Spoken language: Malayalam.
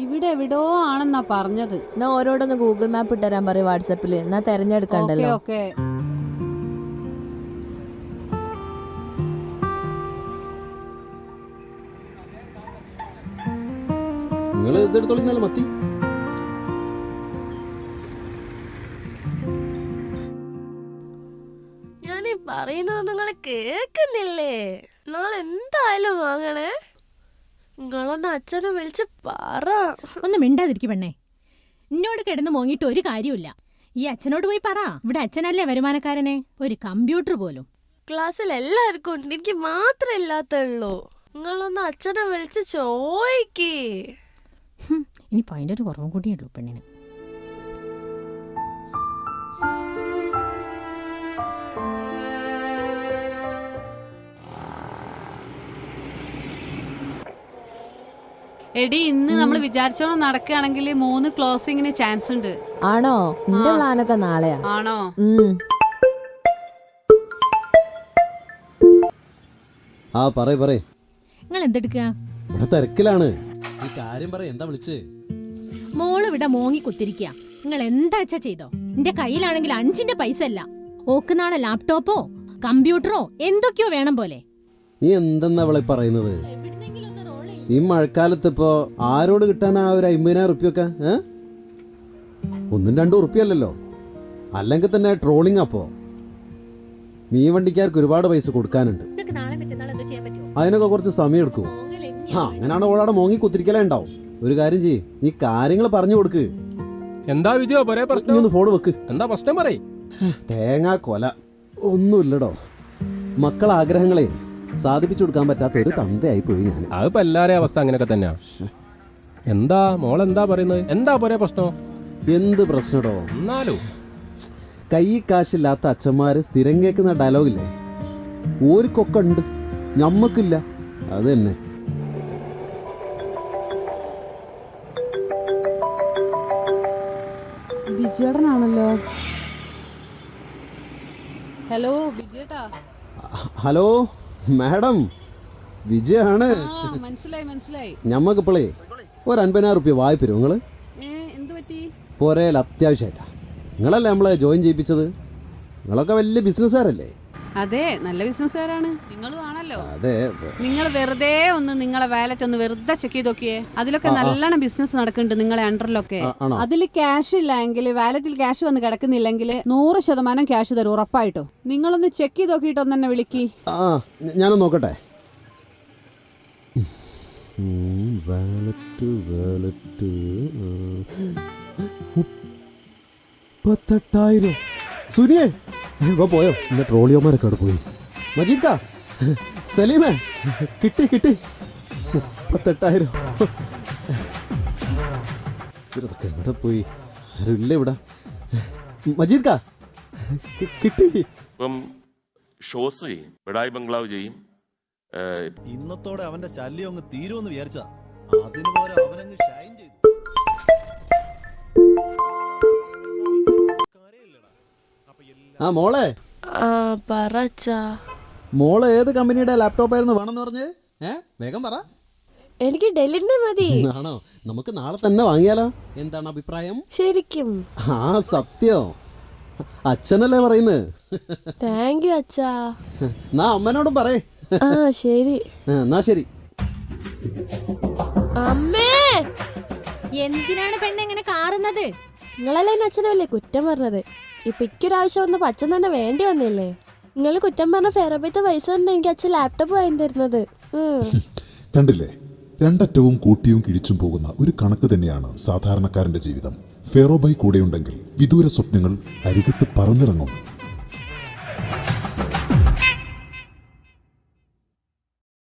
ഇവിടെ എവിടോ ആണെന്നാ പറഞ്ഞത്. എന്നാ ഓരോടൊന്ന് ഗൂഗിൾ മാപ്പ് ഇട്ടുതരാൻ പറയും വാട്സപ്പില്. എന്നാ തെരഞ്ഞെടുക്കണ്ടല്ലോ. മത്തി ഞാനീ പറയുന്നത് നിങ്ങൾ കേക്കുന്നില്ലേ? നാളെ എന്തായാലും വാങ്ങണേ. നിങ്ങളൊന്ന് അച്ഛനെ വിളിച്ച് പറ. ഒന്ന് മിണ്ടാതിരിക്കും പെണ്ണേ. എന്നോട് കിടന്ന് മോങ്ങിയിട്ട് ഒരു കാര്യമില്ല. ഈ അച്ഛനോട് പോയി പറ. ഇവിടെ അച്ഛനല്ലേ വരുമാനക്കാരനെ. ഒരു കമ്പ്യൂട്ടർ പോലും ക്ലാസ്സിൽ എല്ലാവർക്കും ഉണ്ട്, എനിക്ക് മാത്രമേ ഇല്ലാത്തുള്ളൂ. നിങ്ങളൊന്ന് അച്ഛനെ വിളിച്ച് ചോദിക്കേ. ഇനിയിപ്പോൾ അതിൻ്റെ ഒരു കുറവും കൂടിയുള്ളൂ പെണ്ണിന്. എടി, ഇന്ന് നമ്മൾ വിചാരിച്ചോണം നടക്കുകയാണെങ്കിൽ 3 ക്ലോസിങ്ങിന് ചാൻസ് ഉണ്ട്. ആണോ? എന്റെ പ്ലാനൊക്കെ നാളെയാ. ആണോ? നിങ്ങൾ എന്തെടുക്കുക? തിരക്കിലാണ്. എന്താ വിളിച്ചേ? മോള് ഇവിടെ മോങ്ങി കുത്തിരിക്കുക. നിങ്ങൾ എന്താ വെച്ചാ ചെയ്തോ. എന്റെ കയ്യിലാണെങ്കിൽ 5ന്റെ പൈസ അല്ല. ഓക്ക് നാളെ ലാപ്ടോപ്പോ കമ്പ്യൂട്ടറോ എന്തൊക്കെയോ വേണം പോലെ. നീ എന്തെന്നാ അവളെ പറയുന്നത്? ഈ മഴക്കാലത്ത് ഇപ്പോ ആരോട് കിട്ടാനാ ഒരു 50,000 റുപ്യൊക്കെ? 1-2 റുപ്യല്ലോ. അല്ലെങ്കിൽ തന്നെ ട്രോളിങ്. അപ്പോ മീൻ വണ്ടിക്കാർക്ക് ഒരുപാട് പൈസ കൊടുക്കാനുണ്ട്. അതിനൊക്കെ കുറച്ച് സമയം എടുക്കും. അങ്ങനെയാണ് ഓളാടെ മോങ്ങി കുത്തിരിക്കലേ ഉണ്ടാവും. ഒരു കാര്യം ചെയ്യ്, നീ കാര്യങ്ങൾ പറഞ്ഞു കൊടുക്ക്. എന്താ വിജയോ പ്രശ്നം? ഒന്ന് ഫോൺ വെക്ക്. എന്താ പ്രശ്നം പറയ്. തേങ്ങാ കൊല ഒന്നുമില്ലടോ. മക്കളെ ആഗ്രഹങ്ങളെ സാധിപ്പിച്ചു കൊടുക്കാൻ പറ്റാത്ത ഒരു തന്തയായി പോയി ഞാൻ. അതിപ്പോ എല്ലാരെയും അവസ്ഥ അങ്ങനെയൊക്കെ തന്നെയാ. എന്താ മോളെന്താ പറയുന്നത്? എന്താ പ്രശ്നം? എന്ത് പ്രശ്നടോ? എന്നാലും കൈ കാശില്ലാത്ത അച്ഛന്മാര് സ്ഥിരം കേൾക്കുന്ന ഡയലോഗില്ലേ, ഓർക്കൊക്കെ ഉണ്ട്, ഞമ്മക്കില്ല. അത് തന്നെ. വിജയേട്ടനാണല്ലോ. ഹലോ വിജയേട്ടാ. ഹലോ മാഡം, വിജയാണ്. മനസ്സിലായി. ഞമ്മക്കിപ്പോളേ ഒരു 50,000 റുപ്യ വായ്പ തരും നിങ്ങള്. എന്ത് പറ്റി? പോരേൽ അത്യാവശ്യമായിട്ടാ. നിങ്ങളല്ലേ നമ്മളെ ജോയിൻ ചെയ്യിപ്പിച്ചത്. നിങ്ങളൊക്കെ വലിയ ബിസിനസ്സുകാരല്ലേ? അതെ, നല്ല ബിസിനസ്സുകാരാണ്. നിങ്ങളും ആണല്ലോ. അതെ. നിങ്ങൾ വെറുതെ ഒന്ന് നിങ്ങളെ വാലറ്റ് ഒന്ന് വെറുതെ ചെക്ക് ചെയ്ത് നോക്കിയേ. അതിലൊക്കെ നല്ലോണം ബിസിനസ് നടക്കുന്നുണ്ട് നിങ്ങളെ അണ്ടറിലൊക്കെ. അതിൽ ക്യാഷ് ഇല്ല എങ്കിൽ, വാലറ്റിൽ ക്യാഷ് വന്ന് കിടക്കുന്നില്ലെങ്കിൽ 100% ക്യാഷ് തരും ഉറപ്പായിട്ടോ. നിങ്ങളൊന്ന് ചെക്ക് ചെയ്ത് നോക്കിയിട്ട് ഒന്ന് തന്നെ വിളിക്ക്. ഞാനൊന്ന് നോക്കട്ടെ. 38,000. സുനിയേ പോയോ? എന്റെ ട്രോളിയോമാരൊക്കെ അവിടെ പോയി. മജീദ് കാ, സലീമേ, കിട്ടി 38,000. ഇവരൊക്കെ എവിടെ പോയി? ആരുമില്ല ഇവിടെ. മജീദ് കാ, കിട്ടി. ഇപ്പം ഷോസ് ചെയ്യും, ബഡായി ബംഗ്ലാവ് ചെയ്യും. ഇന്നത്തോടെ അവന്റെ ശല്യം അങ്ങ് തീരുമെന്ന് വിചാരിച്ചാ, അതിന് പോലെ അവനങ്ങ് ഷൈൻ ചെയ്തു. മോളെ, മോളെ ഏത് കമ്പനിയുടെ ലാപ്ടോപ്പ് ആയിരുന്നു വേണമെന്ന് പറഞ്ഞേ? വേഗം പറ. എനിക്ക് ഡെല്ലിന്റെ മതി. ആണോ? നമുക്ക് നാളെ തന്നെ വാങ്ങിയാലോ? എന്താണ് അഭിപ്രായം? ശരിക്കും? സത്യോ? അച്ഛനല്ലേ പറയുന്നത്. താങ്ക് യു അച്ഛാ. എന്നാ അമ്മനോടും പറയേ. ശരി. എന്നാ ശരി. അമ്മേ, എന്തിനാണ് പെണ്ണെങ്ങനെ കാറുന്നത്? നിങ്ങളല്ലേ അച്ഛനെ വലിയ കുറ്റം പറഞ്ഞത്. ഇപ്പൊ ഇക്കൊരാവശ്യം വന്നപ്പോ അച്ഛൻ തന്നെ വേണ്ടി വന്നില്ലേ? നിങ്ങൾ കുറ്റം പറഞ്ഞ ഫെറോബത്തെ പൈസ കൊണ്ട് എനിക്ക് അച്ഛൻ ലാപ്ടോപ്പ് വാങ്ങി തരുന്നത്. കണ്ടില്ലേ, രണ്ടറ്റവും കൂട്ടിയും കിഴിച്ചും പോകുന്ന ഒരു കണക്ക് തന്നെയാണ് സാധാരണക്കാരന്റെ ജീവിതം. ഫെറോബൈ കൂടെയുണ്ടെങ്കിൽ വിദൂര സ്വപ്നങ്ങൾ അരികത്ത് പറന്നിറങ്ങും.